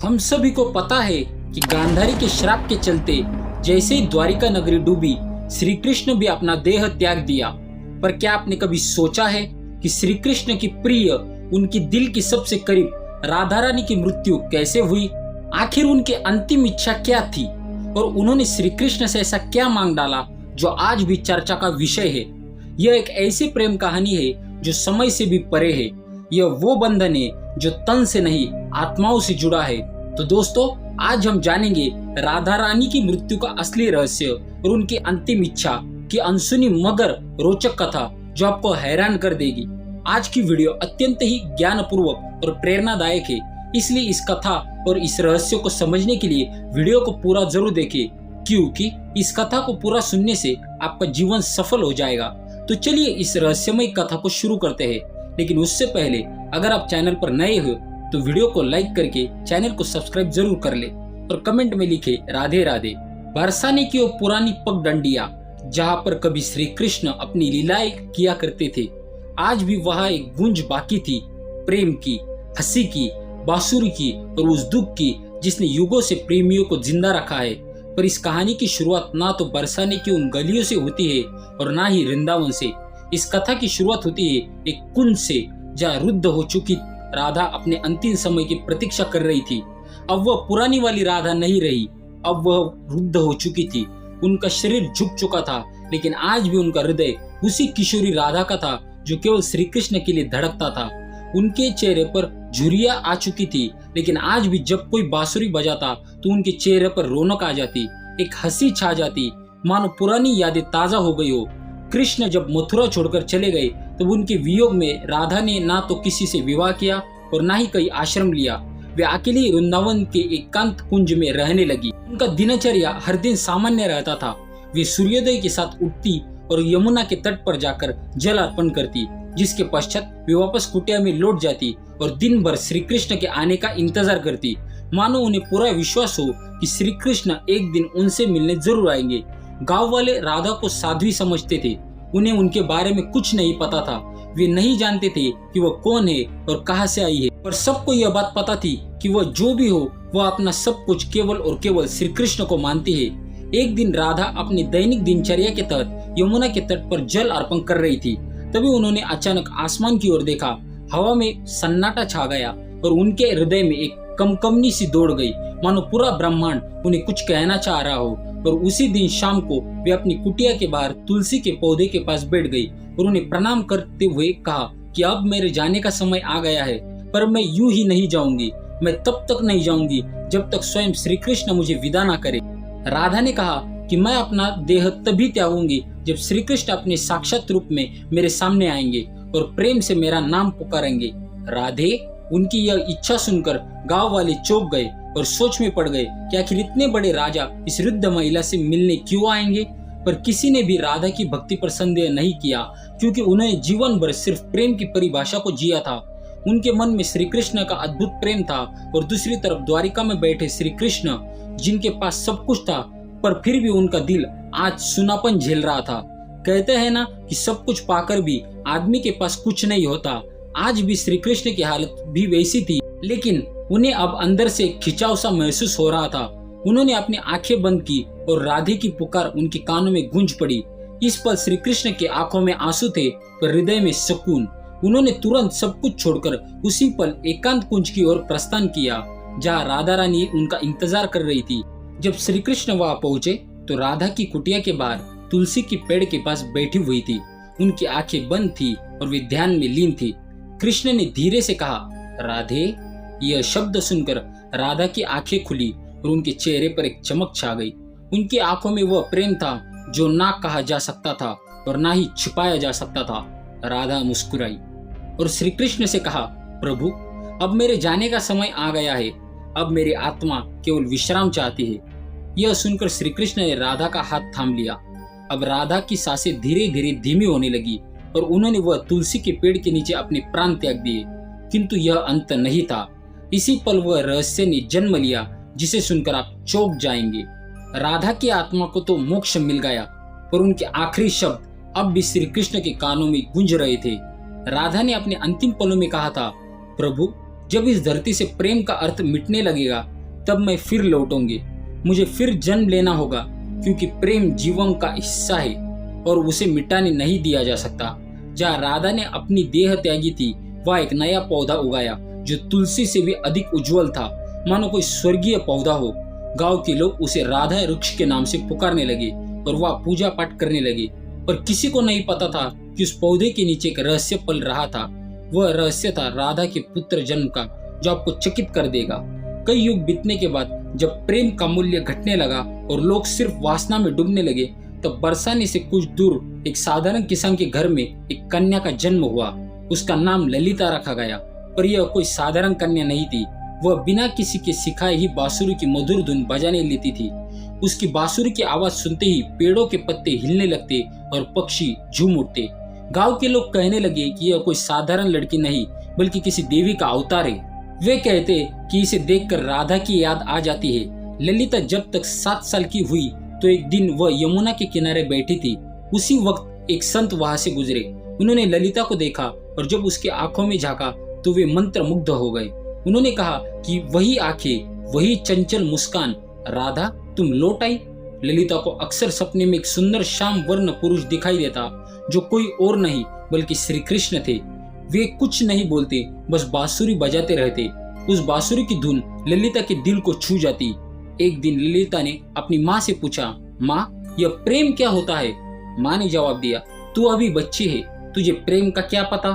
हम सभी को पता है कि गांधारी के श्राप के चलते जैसे ही द्वारिका नगरी डूबी, श्री कृष्ण भी अपना देह त्याग दिया। पर क्या आपने कभी सोचा है कि श्री कृष्ण की प्रिय, उनकी दिल की सबसे करीब राधा रानी की मृत्यु कैसे हुई? आखिर उनकी अंतिम इच्छा क्या थी और उन्होंने श्री कृष्ण से ऐसा क्या मांग डाला जो आज भी चर्चा का विषय है? यह एक ऐसी प्रेम कहानी है जो समय से भी परे है। यह वो बंधन है जो तन से नहीं आत्माओं से जुड़ा है। तो दोस्तों, आज हम जानेंगे राधा रानी की मृत्यु का असली रहस्य और उनकी अंतिम इच्छा की अनसुनी मगर रोचक कथा जो आपको हैरान कर देगी। आज की वीडियो अत्यंत ही ज्ञानपूर्वक और प्रेरणादायक है, इसलिए इस कथा और इस रहस्य को समझने के लिए वीडियो को पूरा जरूर देखें, क्योंकि इस कथा को पूरा सुनने से आपका जीवन सफल हो जाएगा। तो चलिए इस रहस्यमय कथा को शुरू करते हैं। लेकिन उससे पहले अगर आप चैनल पर नए हो तो वीडियो को लाइक करके चैनल को सब्सक्राइब जरूर कर ले और कमेंट में लिखे राधे राधे। बरसाने की वो पुरानी पगडंडिया जहाँ पर कभी श्री कृष्ण अपनी लीलाएं किया करते थे, आज भी वहाँ एक गूंज बाकी थी, प्रेम की, हंसी की, बांसुरी की और उस दुख की जिसने युगों से प्रेमियों को जिंदा रखा है। पर इस कहानी की शुरुआत ना तो बरसाने की उन गलियों से होती है और ना ही वृंदावन से। इस कथा की शुरुआत होती है एक कुंज से, जहाँ रुद्ध हो चुकी राधा अपने अंतिम समय की प्रतीक्षा कर रही थी। अब वह पुरानी वाली राधा नहीं रही, अब वह रुद्ध हो चुकी थी। उनका शरीर झुक चुका था, लेकिन आज भी उनका हृदय उसी किशोरी राधा का था जो केवल श्री कृष्ण के लिए धड़कता था। उनके चेहरे पर झुर्रियां आ चुकी थी, लेकिन आज भी जब कोई बांसुरी बजाता तो उनके चेहरे पर रौनक आ जाती, एक हंसी छा जाती, मानो पुरानी यादें ताजा हो गई हो। कृष्ण जब मथुरा छोड़कर चले गए तब उनके वियोग में राधा ने ना तो किसी से विवाह किया और ना ही कहीं आश्रम लिया। वे अकेले वृंदावन के एकांत कुंज में रहने लगी। उनका दिनचर्या हर दिन सामान्य रहता था। वे सूर्योदय के साथ उठती और यमुना के तट पर जाकर जल अर्पण करती, जिसके पश्चात वे वापस कुटिया में लौट जाती और दिन भर श्री कृष्ण के आने का इंतजार करती, मानो उन्हें पूरा विश्वास हो कि श्री कृष्ण एक दिन उनसे मिलने जरूर आएंगे। गांव वाले राधा को साध्वी समझते थे, उन्हें उनके बारे में कुछ नहीं पता था। वे नहीं जानते थे कि वह कौन है और कहां से आई है, पर सबको यह बात पता थी कि वह जो भी हो वह अपना सब कुछ केवल और केवल श्री कृष्ण को मानती है। एक दिन राधा अपनी दैनिक दिनचर्या के तहत यमुना के तट पर जल अर्पण कर रही थी। तभी उन्होंने अचानक आसमान की ओर देखा। हवा में सन्नाटा छा गया और उनके हृदय में एक कंपनी सी दौड़ गई, मानो पूरा ब्रह्मांड उन्हें कुछ कहना चाह रहा हो। और उसी दिन शाम को वे अपनी कुटिया के बाहर तुलसी के पौधे के पास बैठ गई और उन्हें प्रणाम करते हुए कहा कि अब मेरे जाने का समय आ गया है, पर मैं यूं ही नहीं जाऊंगी। मैं तब तक नहीं जाऊंगी जब तक स्वयं श्री कृष्ण मुझे विदा ना करे। राधा ने कहा कि मैं अपना देह तभी त्यागूंगी जब श्री कृष्ण अपने साक्षात रूप में मेरे सामने आएंगे और प्रेम से मेरा नाम पुकारेंगे। राधे, उनकी यह इच्छा सुनकर गांव वाले चौंक गए और सोच में पड़ गए कि आखिर इतने बड़े राजा इस वृद्ध महिला से मिलने क्यों आएंगे। पर किसी ने भी राधा की भक्ति पर संदेह नहीं किया, क्योंकि उन्होंने जीवन भर सिर्फ प्रेम की परिभाषा को जिया था। उनके मन में श्री कृष्ण का अद्भुत प्रेम था और दूसरी तरफ द्वारिका में बैठे श्री कृष्ण, जिनके पास सब कुछ था, पर फिर भी उनका दिल आज सुनापन झेल रहा था। कहते हैं ना कि सब कुछ पाकर भी आदमी के पास कुछ नहीं होता। आज भी श्री कृष्ण की हालत भी वैसी थी, लेकिन उन्हें अब अंदर से खिंचाव सा महसूस हो रहा था। उन्होंने अपनी आंखें बंद की और राधे की पुकार उनके कानों में गूंज पड़ी। इस पल श्री कृष्ण की आंखों में आंसू थे पर हृदय में सुकून। उन्होंने तुरंत सब कुछ छोड़कर उसी पल एकांत कुंज की ओर प्रस्थान किया, जहाँ राधा रानी उनका इंतजार कर रही थी। जब श्री कृष्ण वहां पहुंचे तो राधा की कुटिया के बाहर तुलसी की पेड़ के पास बैठी हुई थी। उनकी आंखें बंद थी और वे ध्यान में लीन थी। कृष्ण ने धीरे से कहा, राधे। यह शब्द सुनकर राधा की आंखें खुली और उनके चेहरे पर एक चमक छा गई। उनकी आंखों में वह प्रेम था जो ना कहा जा सकता था और ना ही छिपाया जा सकता था। राधा मुस्कुराई और श्री कृष्ण से कहा, प्रभु, अब मेरे जाने का समय आ गया है। अब मेरी आत्मा केवल विश्राम चाहती है। यह सुनकर श्री कृष्ण ने राधा का हाथ थाम लिया। अब राधा की सांसें धीरे धीरे धीमी होने लगी और उन्होंने वह तुलसी के पेड़ के नीचे अपने प्राण त्याग दिए। किंतु यह अंत नहीं था। इसी पल वह रहस्य ने जन्म लिया जिसे सुनकर आप चौंक जाएंगे। राधा की आत्मा को तो मोक्ष मिल गया, पर उनके आखिरी शब्द अब भी श्री कृष्ण के कानों में गूंज रहे थे। राधा ने अपने अंतिम पलों में कहा था, प्रभु, जब इस धरती से प्रेम का अर्थ मिटने लगेगा तब मैं फिर लौटूंगी। मुझे फिर जन्म लेना होगा, क्योंकि प्रेम जीवन का हिस्सा है और उसे मिटाने नहीं दिया जा सकता। जहाँ राधा ने अपनी देह त्यागी थी, वह एक नया पौधा उगाया जो तुलसी से भी अधिक उज्जवल था, मानो कोई स्वर्गीय पौधा हो। गांव के लोग उसे राधा वृक्ष के नाम से पुकारने लगे और वह पूजा पाठ करने लगे। पर किसी को नहीं पता था कि उस पौधे के नीचे एक रहस्य पल रहा था। वह रहस्य था राधा के पुत्र जन्म का, जो आपको चकित कर देगा। कई युग बीतने के बाद जब प्रेम का मूल्य घटने लगा और लोग सिर्फ वासना में डूबने लगे, तब बरसाने से कुछ दूर एक साधारण किसान के घर में एक कन्या का जन्म हुआ। उसका नाम ललिता रखा गया। पर यह कोई साधारण कन्या नहीं थी। वह बिना किसी के सिखाए ही बांसुरी की मधुर धुन बजाने लेती थी। उसकी बांसुरी की आवाज सुनते ही पेड़ों के पत्ते हिलने लगते और पक्षी झूम उठते। गांव के लोग कहने लगे कि यह कोई साधारण लड़की नहीं, बल्कि किसी देवी का अवतार है। वे कहते कि इसे देखकर राधा की याद आ जाती है। ललिता जब तक 7 साल की हुई तो एक दिन वह यमुना के किनारे बैठी थी। उसी वक्त एक संत वहां से गुजरे। उन्होंने ललिता को देखा और जब उसके आंखों में झांका तो वे मंत्र मुग्ध हो गए। उन्होंने कहा कि वही आंखें, वही चंचल मुस्कान, राधा तुम लौट आई। ललिता को अक्सर सपने में एक सुंदर श्याम वर्ण पुरुष दिखाई देता, जो कोई और नहीं बल्कि श्री कृष्ण थे। वे कुछ नहीं बोलते, बस बांसुरी बजाते रहते। उस बांसुरी की धुन ललिता के दिल को छू जाती। एक दिन ललिता ने अपनी माँ से पूछा, माँ यह प्रेम क्या होता है? माँ ने जवाब दिया, तू अभी बच्ची है, तुझे प्रेम का क्या पता।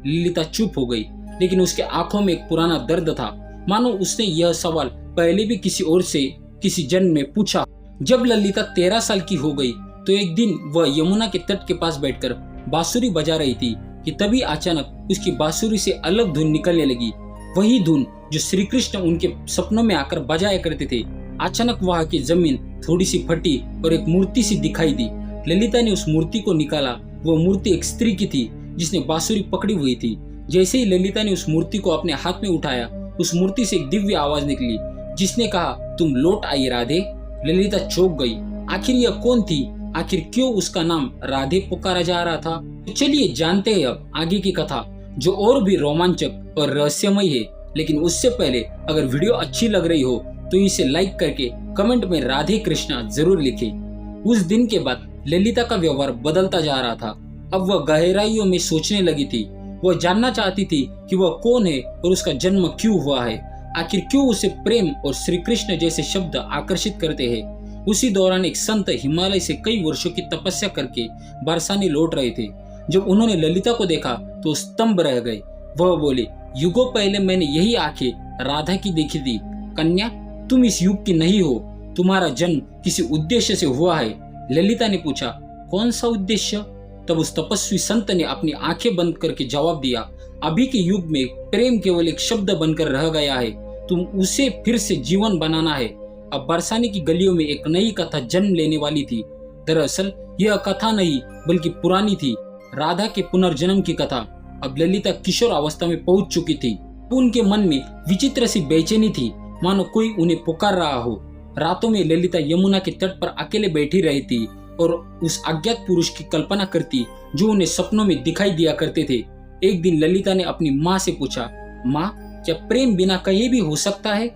ललिता चुप हो गई, लेकिन उसके आंखों में एक पुराना दर्द था, मानो उसने यह सवाल पहले भी किसी और से किसी जन्म में पूछा। जब ललिता 13 साल की हो गई तो एक दिन वह यमुना के तट के पास बैठकर बांसुरी बजा रही थी कि तभी अचानक उसकी बांसुरी से अलग धुन निकलने लगी। वही धुन जो श्री कृष्ण उनके सपनों में आकर बजाया करते थे। अचानक वहां की जमीन थोड़ी सी फटी और एक मूर्ति सी दिखाई दी। ललिता ने उस मूर्ति को निकाला। वह मूर्ति एक स्त्री की थी जिसने बांसुरी पकड़ी हुई थी। जैसे ही ललिता ने उस मूर्ति को अपने हाथ में उठाया, उस मूर्ति से एक दिव्य आवाज निकली जिसने कहा, तुम लौट आई राधे। ललिता चौंक गई। आखिर यह कौन थी? आखिर क्यों उसका नाम राधे पुकारा जा रहा था? तो चलिए जानते हैं अब आगे की कथा, जो और भी रोमांचक और रहस्यमय है। लेकिन उससे पहले अगर वीडियो अच्छी लग रही हो तो इसे लाइक करके कमेंट में राधे कृष्णा जरूर लिखें। उस दिन के बाद ललिता का व्यवहार बदलता जा रहा था। अब वह गहराइयों में सोचने लगी थी। वह जानना चाहती थी कि वह कौन है और उसका जन्म क्यों हुआ है। आखिर क्यों उसे प्रेम और श्री कृष्ण जैसे शब्द आकर्षित करते हैं। उसी दौरान एक संत हिमालय से कई वर्षों की तपस्या करके बरसाने लौट रहे थे। जब उन्होंने ललिता को देखा तो स्तंभ रह गए। वह बोले, युगों पहले मैंने यही आंखें राधा की देखी थी। कन्या, तुम इस युग की नहीं हो। तुम्हारा जन्म किसी उद्देश्य से हुआ है। ललिता ने पूछा, कौन सा उद्देश्य? तब उस तपस्वी संत ने अपनी आंखें बंद करके जवाब दिया, अभी के युग में प्रेम केवल एक शब्द बनकर रह गया है। तुम उसे फिर से जीवन बनाना है। अब बरसाने की गलियों में एक नई कथा जन्म लेने वाली थी। दरअसल यह कथा नहीं बल्कि पुरानी थी, राधा के पुनर्जन्म की कथा। अब ललिता किशोर अवस्था में पहुंच चुकी थी। उनके मन में विचित्र सी बेचैनी थी, मानो कोई उन्हें पुकार रहा हो। रातों में ललिता यमुना के तट पर अकेले बैठी रहती और उस अज्ञात पुरुष की कल्पना करती जो उन्हें सपनों में दिखाई दिया करते थे। एक दिन ललिता ने अपनी माँ से पूछा, माँ क्या प्रेम बिना कहे भी हो सकता है?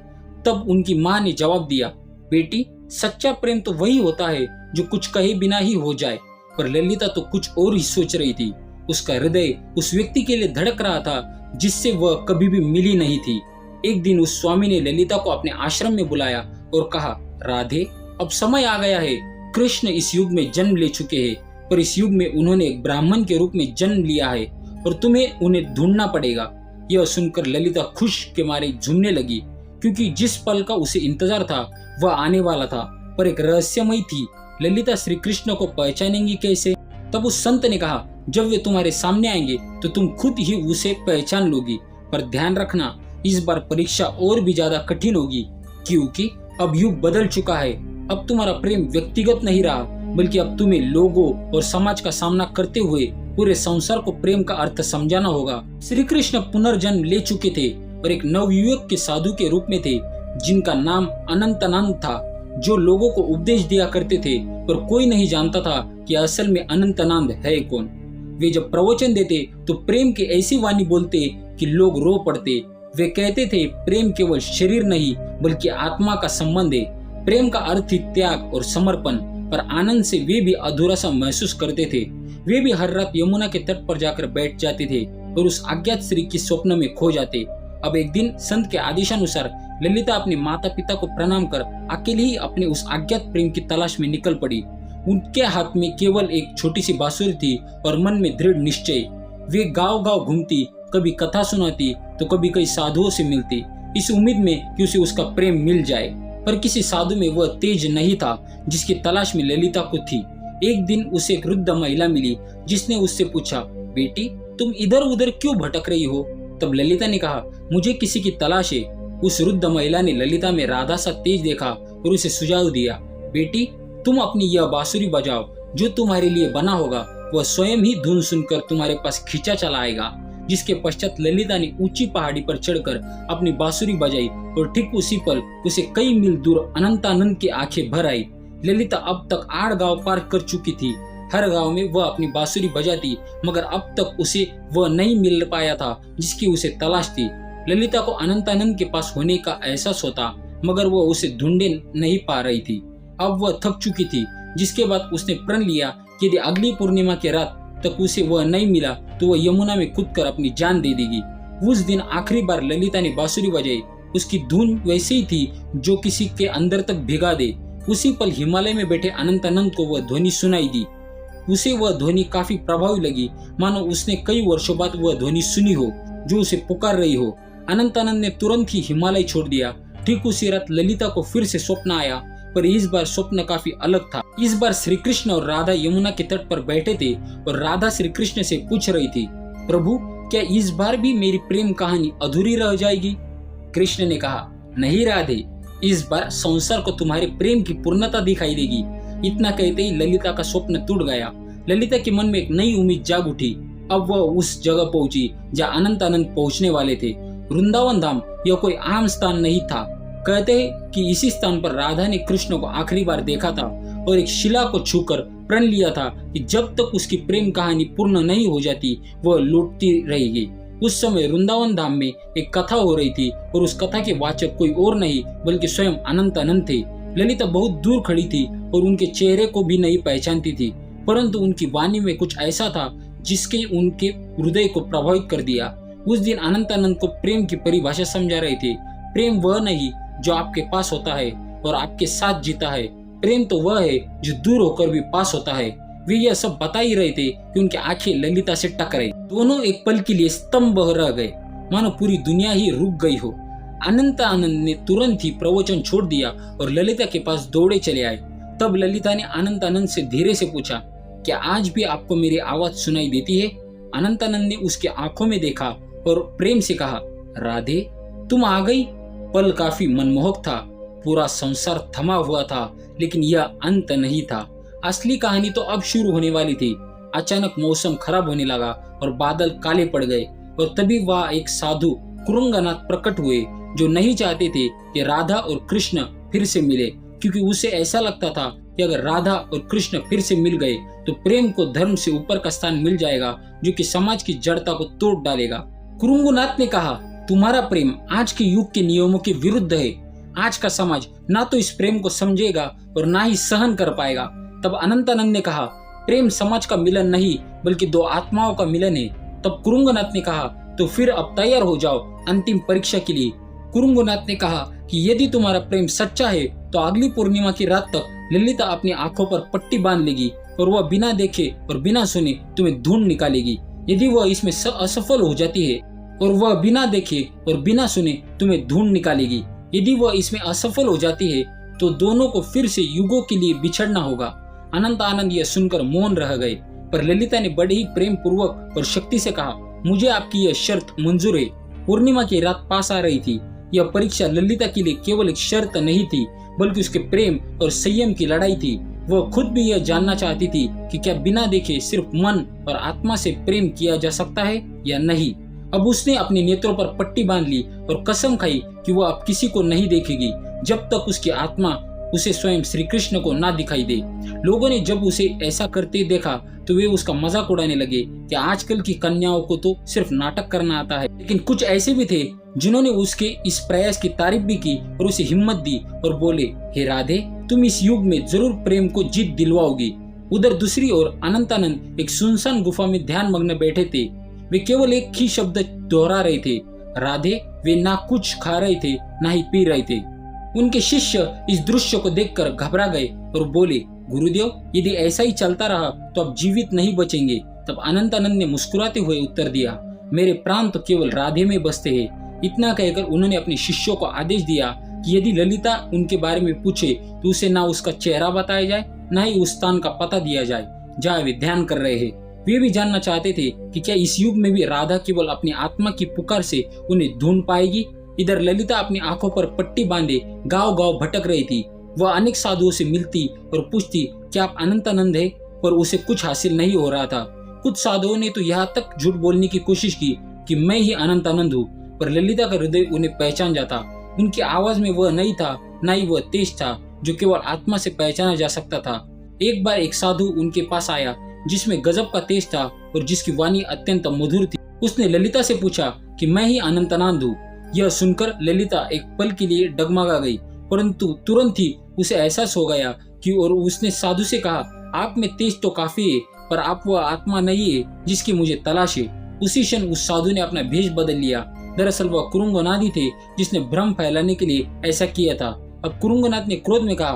तब उनकी माँ ने जवाब दिया, बेटी सच्चा प्रेम तो वही होता है जो कुछ कहे बिना ही हो जाए। पर ललिता तो कुछ और ही सोच रही थी। उसका हृदय उस व्यक्ति के लिए धड़क रहा था जिससे वह कभी भी मिली नहीं थी। एक दिन उस स्वामी ने ललिता को अपने आश्रम में बुलाया और कहा, राधे अब समय आ गया है। कृष्ण इस युग में जन्म ले चुके हैं, पर इस युग में उन्होंने एक ब्राह्मण के रूप में जन्म लिया है और तुम्हें उन्हें ढूंढना पड़ेगा। यह सुनकर ललिता खुश के मारे झूमने लगी, क्योंकि जिस पल का उसे इंतजार था वह आने वाला था। पर एक रहस्यमय थी, ललिता श्री कृष्ण को पहचानेंगी कैसे? तब उस संत ने कहा, जब वे तुम्हारे सामने आएंगे तो तुम खुद ही उसे पहचान लोगी। पर ध्यान रखना, इस बार परीक्षा और भी ज्यादा कठिन होगी, क्योंकि अब युग बदल चुका है। अब तुम्हारा प्रेम व्यक्तिगत नहीं रहा, बल्कि अब तुम्हें लोगों और समाज का सामना करते हुए पूरे संसार को प्रेम का अर्थ समझाना होगा। श्री कृष्ण पुनर्जन्म ले चुके थे और एक नवयुवक के साधु के रूप में थे, जिनका नाम अनंतानंद था, जो लोगों को उपदेश दिया करते थे। पर कोई नहीं जानता था कि असल में अनंतानंद है कौन। वे जब प्रवचन देते तो प्रेम की ऐसी वाणी बोलते कि लोग रो पड़ते। वे कहते थे प्रेम केवल शरीर नहीं बल्कि आत्मा का संबंध है। प्रेम का अर्थ ही त्याग और समर्पण। पर आनंद से वे भी अधूरा सा महसूस करते थे। वे भी हर रात यमुना के तट पर जाकर बैठ जाते थे और उस अज्ञात स्त्री की स्वप्न में खो जाते। अब एक दिन संत के आदेशानुसार ललिता अपने माता पिता को प्रणाम कर अकेले ही अपने उस अज्ञात प्रेम की तलाश में निकल पड़ी। उनके हाथ में केवल एक छोटी सी बांसुरी थी और मन में दृढ़ निश्चय। वे गांव गांव घूमती, कभी कथा सुनाती तो कभी कई साधुओं से मिलती, इस उम्मीद में कि उसे उसका प्रेम मिल जाए। पर किसी साधु में वह तेज नहीं था जिसकी तलाश में ललिता को थी। एक दिन उसे एक वृद्ध महिला मिली जिसने उससे पूछा, बेटी तुम इधर उधर क्यों भटक रही हो? तब ललिता ने कहा, मुझे किसी की तलाश है। उस वृद्ध महिला ने ललिता में राधा सा तेज देखा और उसे सुझाव दिया, बेटी तुम अपनी यह बांसुरी बजाओ, जो तुम्हारे लिए बना होगा वह स्वयं ही धुन सुनकर तुम्हारे पास खींचा चला आएगा। जिसके पश्चात ललिता ने ऊंची पहाड़ी पर चढ़कर अपनी बांसुरी बजाई और ठीक उसी पल उसे कई मील दूर अनंतानंद की आंखें भर आई। ललिता अब तक 8 गांव पार कर चुकी थी। हर गांव में वह अपनी बांसुरी बजाती, मगर अब तक उसे वह नहीं मिल पाया था जिसकी उसे तलाश थी। ललिता को अनंतानंद के पास होने का एहसास होता, मगर वह उसे ढूंढे नहीं पा रही थी। अब वह थक चुकी थी, जिसके बाद उसने प्रण लिया कि यदि अगली पूर्णिमा की रात तक उसे वह नहीं मिला तो वह यमुना में कूदकर अपनी जान दे देगी। उस दिन आखिरी बार ललिता ने बांसुरी बजाई। उसकी धुन वैसे ही थी जो किसी के अंदर तक भिगा दे। उसी पल हिमालय में बैठे अनंतानंद को वह ध्वनि सुनाई दी। उसे वह ध्वनि काफी प्रभावी लगी, मानो उसने कई वर्षों बाद वह ध्वनि सुनी हो जो उसे पुकार रही हो। अनंतानंद ने तुरंत ही हिमालय छोड़ दिया। ठीक उसी रात ललिता को फिर से स्वप्न आया, पर इस बार स्वप्न काफी अलग था। इस बार श्री कृष्ण और राधा यमुना के तट पर बैठे थे और राधा श्री कृष्ण से पूछ रही थी, प्रभु क्या इस बार भी मेरी प्रेम कहानी अधूरी रह जाएगी? कृष्ण ने कहा, नहीं राधे, इस बार संसार को तुम्हारे प्रेम की पूर्णता दिखाई देगी। इतना कहते ही ललिता का स्वप्न टूट गया। ललिता के मन में एक नई उम्मीद जाग उठी। अब वह उस जगह पहुंची जहाँ अनंतानंद पहुंचने वाले थे। वृंदावन धाम यह कोई आम स्थान नहीं था। कहते हैं कि इसी स्थान पर राधा ने कृष्ण को आखिरी बार देखा था और एक शिला को छूकर प्रण लिया था कि जब तक उसकी प्रेम कहानी पूर्ण नहीं हो जाती वह लौटती रहेगी। उस समय वृंदावन धाम में एक कथा हो रही थी और उस कथा के वाचक कोई और नहीं बल्कि स्वयं अनंतानंद थे। ललिता बहुत दूर खड़ी थी और उनके चेहरे को भी नहीं पहचानती थी, परंतु उनकी वाणी में कुछ ऐसा था जिसके उनके हृदय को प्रभावित कर दिया। उस दिन अनंतानंद को प्रेम की परिभाषा समझा रहे थे। प्रेम वह नहीं जो आपके पास होता है और आपके साथ जीता है। प्रेम तो वह है जो दूर होकर भी पास होता है। वे यह सब बता ही रहे थे कि उनकी आंखें ललिता से टकराई। दोनों एक पल के लिए स्तंभ रह गए, मानो पूरी दुनिया ही रुक गई हो। अनंतानंद ने तुरंत ही प्रवचन छोड़ दिया और ललिता के पास दौड़े चले आए। तब ललिता ने अनंतानंद से धीरे से पूछा, क्या आज भी आपको मेरी आवाज सुनाई देती है? अनंतानंद ने उसके आंखों में देखा और प्रेम से कहा, राधे तुम आ गई। पल काफी मनमोहक था। पूरा संसार थमा हुआ था, लेकिन यह अंत नहीं था। असली कहानी तो अब शुरू होने वाली थी। अचानक मौसम खराब होने लगा और बादल काले पड़ गए और तभी वह एक साधु कुरंगनाथ प्रकट हुए जो नहीं चाहते थे कि राधा और कृष्ण फिर से मिले, क्योंकि उसे ऐसा लगता था कि अगर राधा और कृष्ण फिर से मिल गए तो प्रेम को धर्म से ऊपर का स्थान मिल जाएगा जो कि समाज की जड़ता को तोड़ डालेगा। कुरंगनाथ ने कहा, तुम्हारा प्रेम आज के युग के नियमों के विरुद्ध है। आज का समाज ना तो इस प्रेम को समझेगा और ना ही सहन कर पाएगा। तब अनंतानंद ने कहा, प्रेम समाज का मिलन नहीं बल्कि दो आत्माओं का मिलन है। तब कुरंगनाथ ने कहा, तो फिर अब तैयार हो जाओ अंतिम परीक्षा के लिए। कुरंगनाथ ने कहा कि यदि तुम्हारा प्रेम सच्चा है तो अगली पूर्णिमा की रात तक ललिता अपनी आंखों पर पट्टी बांध लेगी और वह बिना देखे और बिना सुने तुम्हें ढूंढ निकालेगी। यदि वह इसमें असफल हो जाती है और वह बिना देखे और बिना सुने तुम्हें ढूंढ निकालेगी, यदि वह इसमें असफल हो जाती है तो दोनों को फिर से युगों के लिए बिछड़ना होगा। अनंतानंद यह सुनकर मौन रह गए, पर ललिता ने बड़े ही प्रेम पूर्वक और शक्ति से कहा, मुझे आपकी यह शर्त मंजूर है। पूर्णिमा की रात पास आ रही थी। यह परीक्षा ललिता के लिए केवल एक शर्त नहीं थी बल्कि उसके प्रेम और संयम की लड़ाई थी। वह खुद भी यह जानना चाहती थी कि क्या बिना देखे सिर्फ मन और आत्मा से प्रेम किया जा सकता है या नहीं। अब उसने अपने नेत्रों पर पट्टी बांध ली और कसम खाई कि वह अब किसी को नहीं देखेगी जब तक उसकी आत्मा उसे स्वयं श्री कृष्ण को ना दिखाई दे। लोगों ने जब उसे ऐसा करते देखा तो वे उसका मजाक उड़ाने लगे कि आजकल की कन्याओं को तो सिर्फ नाटक करना आता है। लेकिन कुछ ऐसे भी थे जिन्होंने उसके इस प्रयास की तारीफ भी की और उसे हिम्मत दी और बोले, हे राधे, तुम इस युग में जरूर प्रेम को जीत दिलवाओगी। उधर दूसरी ओर अनंतानंद एक सुनसान गुफा में ध्यान मग्न बैठे थे। वे केवल एक ही शब्द दोहरा रहे थे, राधे। वे ना कुछ खा रहे थे ना ही पी रहे थे। उनके शिष्य इस दृश्य को देखकर घबरा गए और बोले, गुरुदेव, यदि ऐसा ही चलता रहा तो अब जीवित नहीं बचेंगे। तब अनंतानंद ने मुस्कुराते हुए उत्तर दिया, मेरे प्राण तो केवल राधे में बसते हैं। इतना कहकर उन्होंने अपने शिष्यों को आदेश दिया कि यदि ललिता उनके बारे में पूछे तो उसे ना उसका चेहरा बताया जाए ना ही उस स्थान का पता दिया जाए जहाँ वे ध्यान कर रहे हैं। वे भी जानना चाहते थे कि क्या इस युग में भी राधा केवल अपनी आत्मा की पुकार से उन्हें ढूंढ पाएगी। इधर ललिता अपनी आंखों पर पट्टी बांधे गांव गांव भटक रही थी। वह अनेक साधुओं से मिलती और पूछती, क्या आप अनंतानंद है? पर उसे कुछ हासिल नहीं हो रहा था। कुछ साधुओं ने तो यहाँ तक झूठ बोलने की कोशिश की कि मैं ही अनंतानंद हूँ, पर ललिता का हृदय उन्हें पहचान जाता। उनकी आवाज में वह नहीं था, न ही वह तेज था जो केवल आत्मा से पहचाना जा सकता था। एक बार एक साधु उनके पास आया जिसमें गजब का तेज था और जिसकी वाणी अत्यंत मधुर थी। उसने ललिता से पूछा कि मैं ही अनंतानंद हूँ। यह सुनकर ललिता एक पल के लिए डगमगा गई, परंतु तुरंत ही उसे एहसास हो गया कि और उसने साधु से कहा, आप में तेज तो काफी है, पर आप वह आत्मा नहीं है जिसकी मुझे तलाश है। उसी क्षण उस साधु ने अपना भेष बदल लिया। दरअसल वह कुरुंगनाथ थे जिसने भ्रम फैलाने के लिए ऐसा किया था। अब कुरुंगनाथ ने क्रोध में कहा,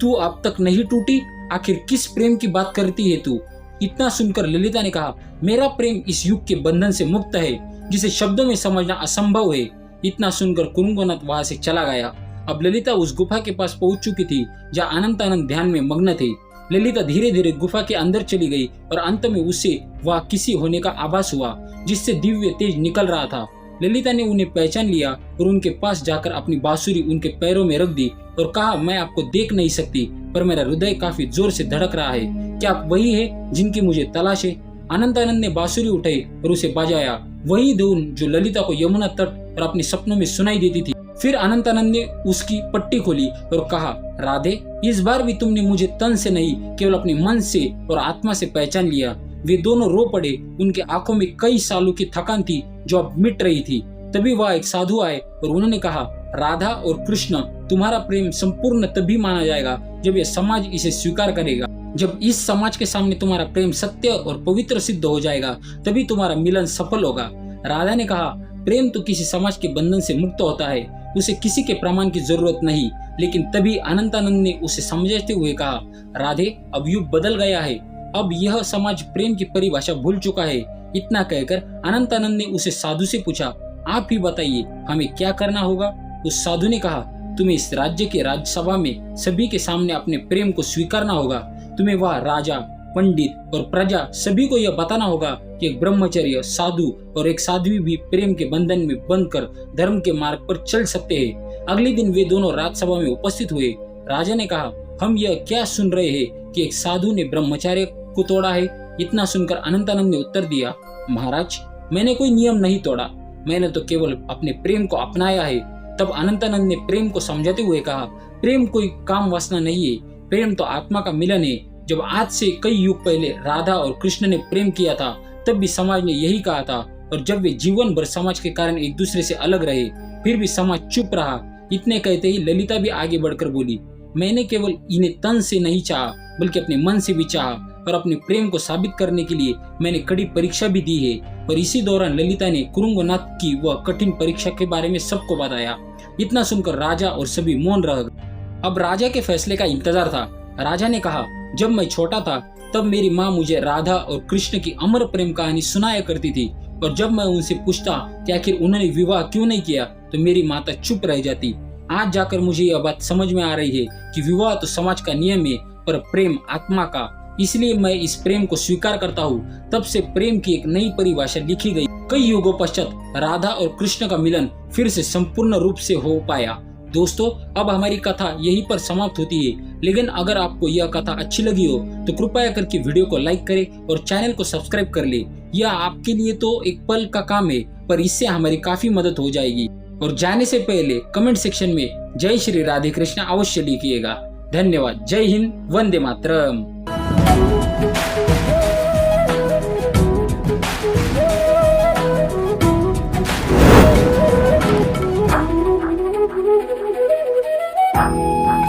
तू अब तक नहीं टूटी? आखिर किस प्रेम की बात करती है तू? इतना सुनकर ललिता ने कहा, मेरा प्रेम इस युग के बंधन से मुक्त है जिसे शब्दों में समझना असंभव है। इतना सुनकर कुरुंगनाथ वहां से चला गया। अब ललिता उस गुफा के पास पहुंच चुकी थी जहाँ अनंतानंद ध्यान में मग्न थे। ललिता धीरे धीरे गुफा के अंदर चली गई और अंत में उससे वह किसी होने का आभास हुआ जिससे दिव्य तेज निकल रहा था। ललिता ने उन्हें पहचान लिया और उनके पास जाकर अपनी बांसुरी उनके पैरों में रख दी और कहा, मैं आपको देख नहीं सकती, पर मेरा हृदय काफी जोर से धड़क रहा है। क्या आप वही है जिनकी मुझे तलाश है? अनंतानंद ने बांसुरी उठाई और उसे बजाया, वही धुन जो ललिता को यमुना तट और अपने सपनों में सुनाई देती थी। फिर अनंतानंद ने उसकी पट्टी खोली और कहा, राधे, इस बार भी तुमने मुझे तन से नहीं केवल अपने मन से और आत्मा से पहचान लिया। वे दोनों रो पड़े। उनके आंखों में कई सालों की थकान थी जो अब मिट रही थी। तभी वह एक साधु आए और उन्होंने कहा, राधा और कृष्ण, तुम्हारा प्रेम संपूर्ण तभी माना जाएगा जब यह समाज इसे स्वीकार करेगा। जब इस समाज के सामने तुम्हारा प्रेम सत्य और पवित्र सिद्ध हो जाएगा तभी तुम्हारा मिलन सफल होगा। राधा ने कहा, प्रेम तो किसी समाज के बंधन से मुक्त होता है, उसे किसी के प्रमाण की जरूरत नहीं। लेकिन तभी अनंतानंद ने उसे समझाते हुए कहा, राधे, अब युग बदल गया है, अब यह समाज प्रेम की परिभाषा भूल चुका है। इतना कहकर अनंतानंद ने उसे साधु से पूछा, आप ही बताइए हमें क्या करना होगा? उस साधु ने कहा, तुम्हें इस राज्य के राज्यसभा में सभी के सामने अपने प्रेम को स्वीकारना होगा। तुम्हें वह राजा, पंडित और प्रजा सभी को यह बताना होगा कि एक ब्रह्मचर्य, साधु और एक साध्वी भी प्रेम के बंधन में बंधकर धर्म के मार्ग पर चल सकते हैं। अगले दिन वे दोनों राज्यसभा में उपस्थित हुए। राजा ने कहा, हम यह क्या सुन रहे हैं कि एक साधु ने ब्रह्मचर्य को तोड़ा है? इतना सुनकर अनंतानंद ने उत्तर दिया, महाराज, मैंने कोई नियम नहीं तोड़ा, मैंने तो केवल अपने प्रेम को अपनाया है। तब अनंतानंद ने प्रेम को समझाते हुए कहा, प्रेम कोई काम वासना नहीं है, प्रेम तो आत्मा का मिलन है। जब आज से कई युग पहले राधा और कृष्ण ने प्रेम किया था तब भी समाज ने यही कहा था, और जब वे जीवन भर समाज के कारण एक दूसरे से अलग रहे फिर भी समाज चुप रहा। इतने कहते ही ललिता भी आगे बढ़कर बोली, मैंने केवल इन्हें तन से नहीं चाहा बल्कि अपने मन से भी चाहा, और अपने प्रेम को साबित करने के लिए मैंने कड़ी परीक्षा भी दी है। और इसी दौरान ललिता ने कुरुंगनाथ की वह कठिन परीक्षा के बारे में सबको बताया। इतना सुनकर राजा और सभी मौन रह गए। अब राजा के फैसले का इंतजार था। राजा ने कहा, जब मैं छोटा था तब मेरी माँ मुझे राधा और कृष्ण की अमर प्रेम कहानी सुनाया करती थी, और जब मैं उनसे पूछता कि आखिर उन्होंने विवाह क्यों नहीं किया तो मेरी माता चुप रह जाती। आज जाकर मुझे यह बात समझ में आ रही है कि विवाह तो समाज का नियम है पर प्रेम आत्मा का, इसलिए मैं इस प्रेम को स्वीकार करता हूँ। तब से प्रेम की एक नई परिभाषा लिखी गई। कई युगों पश्चात राधा और कृष्ण का मिलन फिर से संपूर्ण रूप से हो पाया। दोस्तों, अब हमारी कथा यहीं पर समाप्त होती है, लेकिन अगर आपको यह कथा अच्छी लगी हो तो कृपया करके वीडियो को लाइक करें और चैनल को सब्सक्राइब कर ले। यह आपके लिए तो एक पल का काम है, पर इससे हमारी काफी मदद हो जाएगी। और जाने से पहले कमेंट सेक्शन में जय श्री राधे कृष्ण अवश्य लिखिएगा। धन्यवाद। जय हिंद, वंदे मातरम। Thank you.